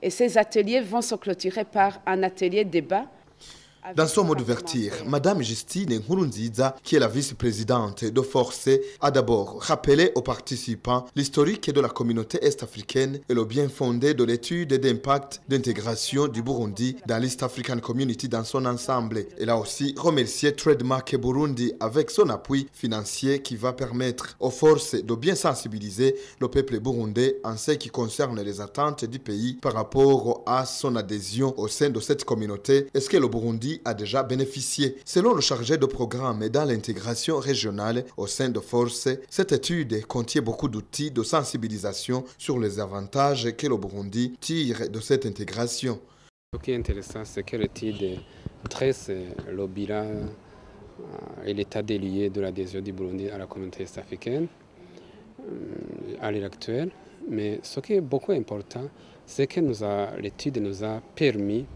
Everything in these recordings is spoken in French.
Et ces ateliers vont se clôturer par un atelier débat. Dans son mot d'ouverture, Madame Justine Nkurunziza, qui est la vice-présidente de Force, a d'abord rappelé aux participants l'historique de la communauté est-africaine et le bien fondé de l'étude d'impact d'intégration du Burundi dans l'East African Community dans son ensemble. Elle a aussi remercié Trademark Burundi avec son appui financier qui va permettre aux forces de bien sensibiliser le peuple burundais en ce qui concerne les attentes du pays par rapport à son adhésion au sein de cette communauté. Est-ce que le Burundi a déjà bénéficié? Selon le chargé de programme dans l'intégration régionale au sein de Force, cette étude contient beaucoup d'outils de sensibilisation sur les avantages que le Burundi tire de cette intégration. Ce qui est intéressant, c'est que l'étude dresse le bilan et l'état des lieux de l'adhésion du Burundi à la communauté est-africaine à l'heure actuelle. Mais ce qui est beaucoup important, c'est que l'étude nous a permis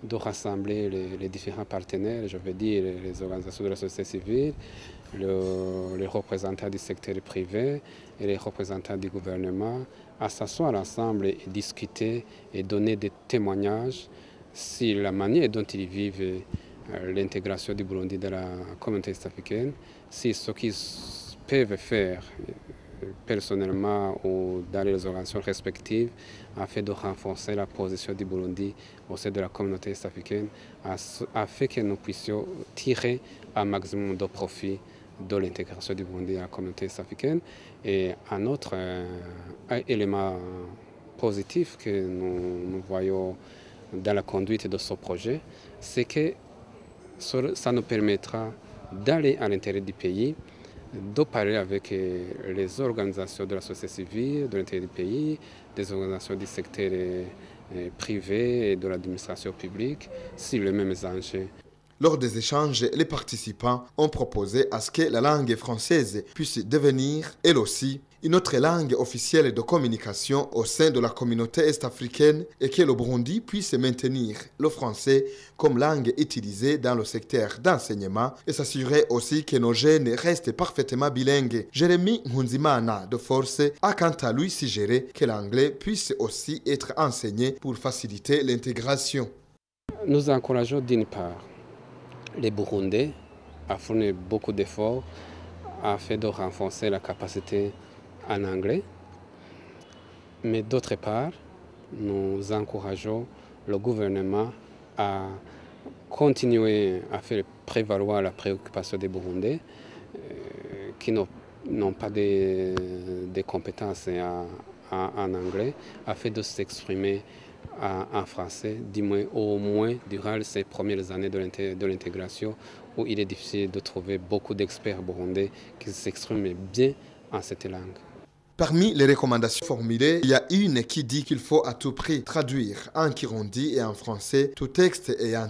de rassembler les différents partenaires, je veux dire les organisations de la société civile, les représentants du secteur privé et les représentants du gouvernement, à s'asseoir ensemble et discuter et donner des témoignages sur la manière dont ils vivent l'intégration du Burundi dans la communauté est-africaine, sur ce qu'ils peuvent faire personnellement ou dans les organisations respectives afin de renforcer la position du Burundi au sein de la communauté est-africaine afin que nous puissions tirer un maximum de profit de l'intégration du Burundi à la communauté est-africaine. Et un autre élément positif que nous voyons dans la conduite de ce projet, c'est que ça nous permettra d'aller à l'intérieur du pays, de parler avec les organisations de la société civile, de l'intérieur du pays, des organisations du secteur privé et de l'administration publique sur les mêmes enjeux. Lors des échanges, les participants ont proposé à ce que la langue française puisse devenir, elle aussi, une autre langue officielle de communication au sein de la communauté est-africaine et que le Burundi puisse maintenir le français comme langue utilisée dans le secteur d'enseignement et s'assurer aussi que nos jeunes restent parfaitement bilingues. Jérémy Nkunzimana de Force a quant à lui suggéré que l'anglais puisse aussi être enseigné pour faciliter l'intégration. Nous encourageons d'une part les Burundais à fournir beaucoup d'efforts afin de renforcer la capacité en anglais, mais d'autre part, nous encourageons le gouvernement à continuer à faire prévaloir la préoccupation des Burundais qui n'ont pas de compétences en anglais afin de s'exprimer en français, au moins durant ces premières années de l'intégration où il est difficile de trouver beaucoup d'experts burundais qui s'expriment bien en cette langue. Parmi les recommandations formulées, il y a une qui dit qu'il faut à tout prix traduire en kirundi et en français tout texte ayant